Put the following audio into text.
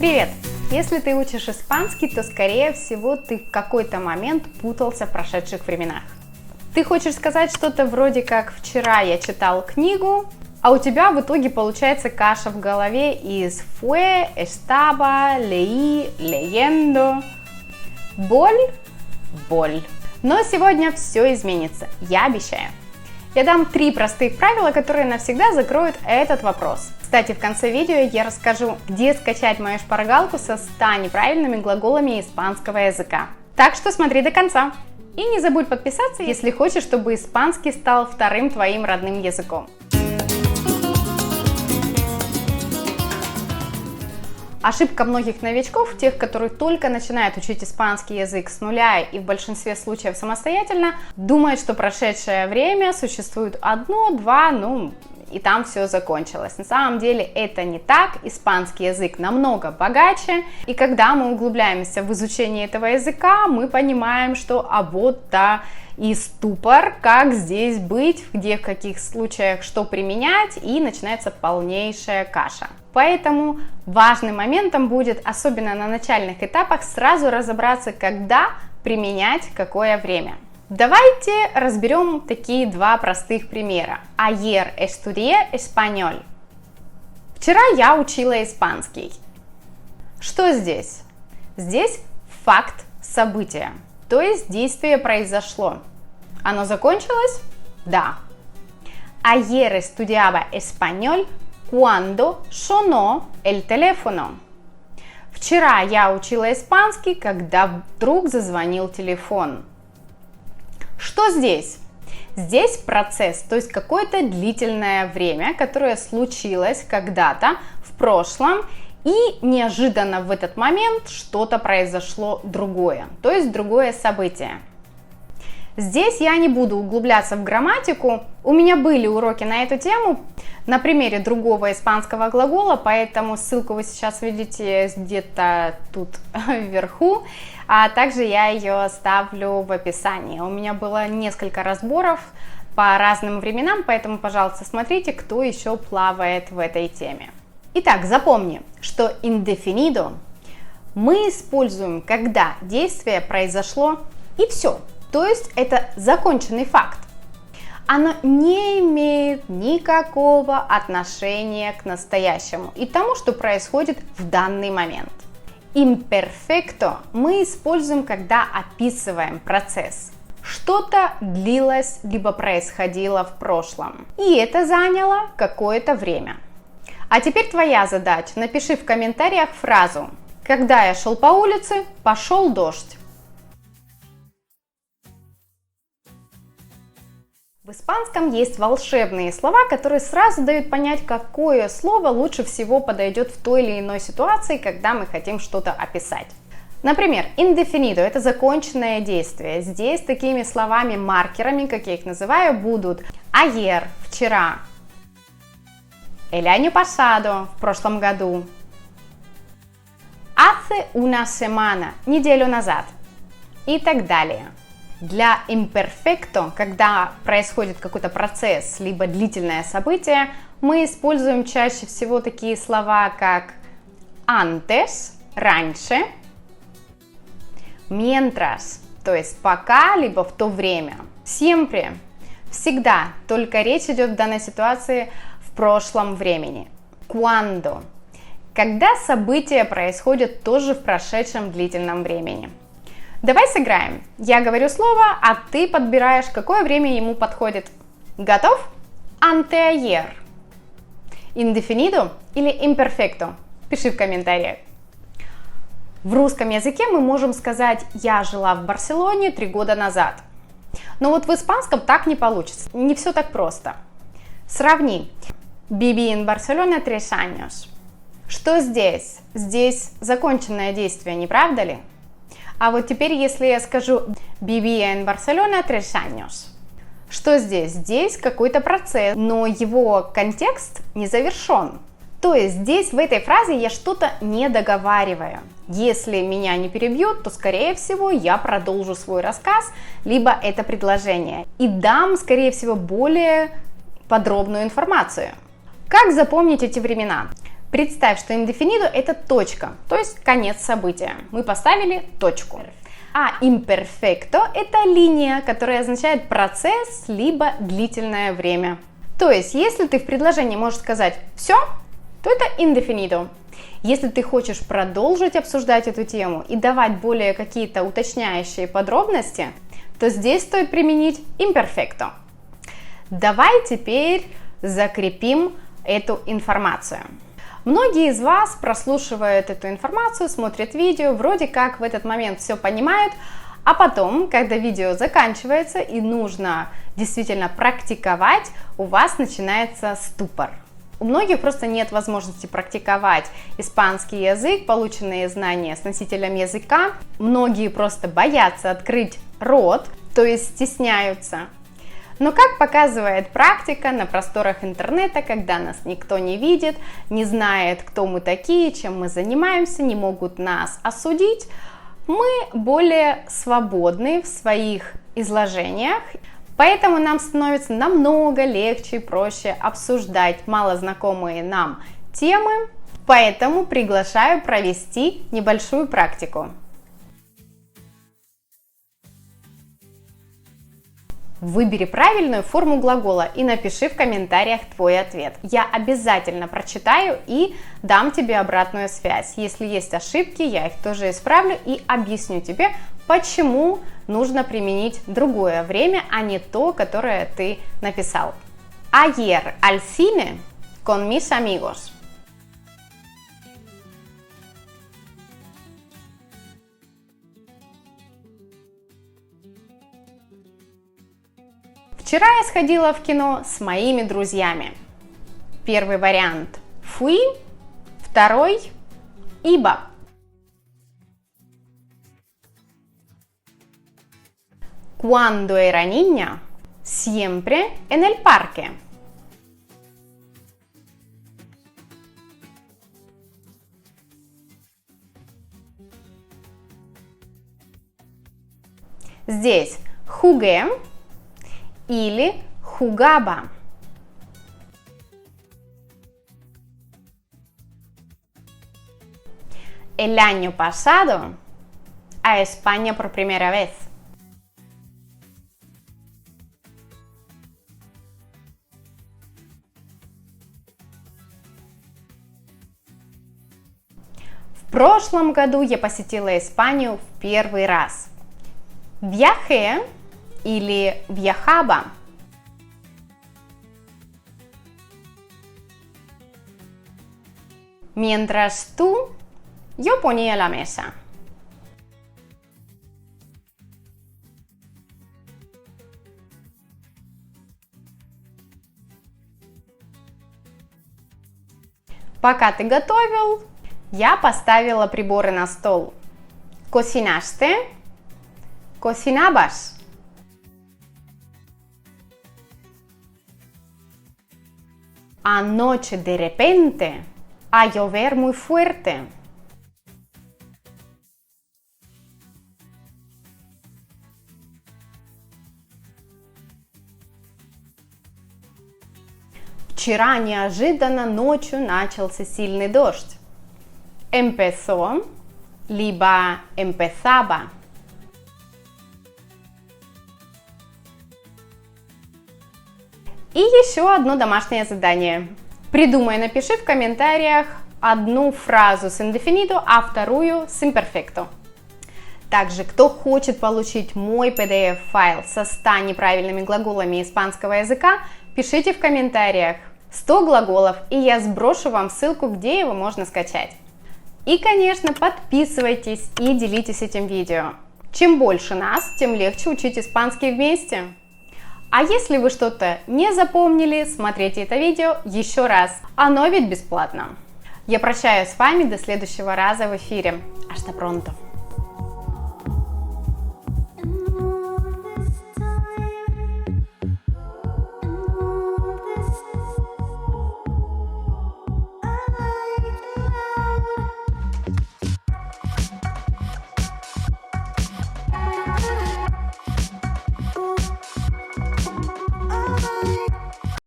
Привет! Если ты учишь испанский, то скорее всего ты в какой-то момент путался в прошедших временах. Ты хочешь сказать что-то вроде как «вчера я читал книгу», а у тебя в итоге получается каша в голове из fue, estaba, leí, leyendo. Боль. Но сегодня все изменится, я обещаю. Я дам 3 простых правила, которые навсегда закроют этот вопрос. Кстати, в конце видео я расскажу, где скачать мою шпаргалку со 100 неправильными глаголами испанского языка. Так что смотри до конца. И не забудь подписаться, если хочешь, чтобы испанский стал вторым твоим родным языком. Ошибка многих новичков, тех, которые только начинают учить испанский язык с нуля и в большинстве случаев самостоятельно, думают, что прошедшее время существует 1-2, и там все закончилось. На самом деле это не так, испанский язык намного богаче, и когда мы углубляемся в изучение этого языка, мы понимаем, что вот-то и ступор, как здесь быть, где в каких случаях что применять, и начинается полнейшая каша. Поэтому важным моментом будет, особенно на начальных этапах, сразу разобраться, когда применять какое время. Давайте разберем такие 2 простых примера. Ayer estudié español. Вчера я учила испанский. Что здесь? Здесь факт события, то есть действие произошло. Оно закончилось? Да. Ayer estudiaba español cuando sonó el teléfono. Вчера я учила испанский, когда вдруг зазвонил телефон. Что здесь? Здесь процесс, то есть какое-то длительное время, которое случилось когда-то в прошлом, и неожиданно в этот момент что-то произошло другое, то есть другое событие. Здесь я не буду углубляться в грамматику, у меня были уроки на эту тему на примере другого испанского глагола, поэтому ссылку вы сейчас видите где-то тут вверху, а также я ее оставлю в описании. У меня было несколько разборов по разным временам, поэтому, пожалуйста, смотрите, кто еще плавает в этой теме. Итак, запомни, что indefinido мы используем, когда действие произошло и все. То есть это законченный факт. Оно не имеет никакого отношения к настоящему и тому, что происходит в данный момент. Imperfecto мы используем, когда описываем процесс. Что-то длилось, либо происходило в прошлом. И это заняло какое-то время. А теперь твоя задача. Напиши в комментариях фразу «Когда я шел по улице, пошел дождь». В испанском есть волшебные слова, которые сразу дают понять, какое слово лучше всего подойдет в той или иной ситуации, когда мы хотим что-то описать. Например, indefinido – это законченное действие. Здесь такими словами-маркерами, как я их называю, будут ayer – вчера, el año pasado – в прошлом году, hace una semana – неделю назад и так далее. Для imperfecto, когда происходит какой-то процесс, либо длительное событие, мы используем чаще всего такие слова, как antes, раньше, mientras, то есть пока, либо в то время, siempre, всегда, только речь идет в данной ситуации в прошлом времени, cuando, когда событие происходит тоже в прошедшем длительном времени. Давай сыграем. Я говорю слово, а ты подбираешь, какое время ему подходит. Готов? Anteayer. Indefinido или imperfecto? Пиши в комментариях. В русском языке мы можем сказать «я жила в Барселоне 3 года назад». Но вот в испанском так не получится. Не все так просто. Сравни. Viví en Barcelona 3 años. Что здесь? Здесь законченное действие, не правда ли? А вот теперь, если я скажу «Vivía en Barcelona 3 años», что здесь? Здесь какой-то процесс, но его контекст не завершен. То есть здесь в этой фразе я что-то не договариваю. Если меня не перебьют, то, скорее всего, я продолжу свой рассказ, либо это предложение, и дам, скорее всего, более подробную информацию. Как запомнить эти времена? Представь, что indefinido это точка, то есть конец события. Мы поставили точку. А imperfecto это линия, которая означает процесс, либо длительное время. То есть, если ты в предложении можешь сказать «все», то это indefinido. Если ты хочешь продолжить обсуждать эту тему и давать более какие-то уточняющие подробности, то здесь стоит применить imperfecto. Давай теперь закрепим эту информацию. Многие из вас прослушивают эту информацию, смотрят видео, вроде как в этот момент все понимают, а потом, когда видео заканчивается и нужно действительно практиковать, у вас начинается ступор. У многих просто нет возможности практиковать испанский язык, полученные знания с носителем языка. Многие просто боятся открыть рот, то есть стесняются. Но как показывает практика на просторах интернета, когда нас никто не видит, не знает, кто мы такие, чем мы занимаемся, не могут нас осудить, мы более свободны в своих изложениях, поэтому нам становится намного легче и проще обсуждать малознакомые нам темы, поэтому приглашаю провести небольшую практику. Выбери правильную форму глагола и напиши в комментариях твой ответ. Я обязательно прочитаю и дам тебе обратную связь. Если есть ошибки, я их тоже исправлю и объясню тебе, почему нужно применить другое время, а не то, которое ты написал. Ayer al cine con mis amigos. Вчера я сходила в кино с моими друзьями. Первый вариант fui, второй iba. Cuando era niña, siempre en el parque. Здесь jugué или jugaba. El año pasado, a España por primera vez. В прошлом году я посетила Испанию в первый раз. Viajé или viajaba. Mientras tú, yo ponía la mesa. Пока ты готовил, я поставила приборы на стол. Cocinaste, cocinabas. Anoche de repente a llover muy fuerte. Вчера неожиданно ночью начался сильный дождь. Empezó, либо empezaba. И еще одно домашнее задание. Придумай, напиши в комментариях одну фразу с indefinido, а вторую с imperfecto. Также, кто хочет получить мой PDF-файл со 100 неправильными глаголами испанского языка, пишите в комментариях 100 глаголов, и я сброшу вам ссылку, где его можно скачать. И, конечно, подписывайтесь и делитесь этим видео. Чем больше нас, тем легче учить испанский вместе. А если вы что-то не запомнили, смотрите это видео еще раз. Оно ведь бесплатно. Я прощаюсь с вами до следующего раза в эфире. Hasta pronto!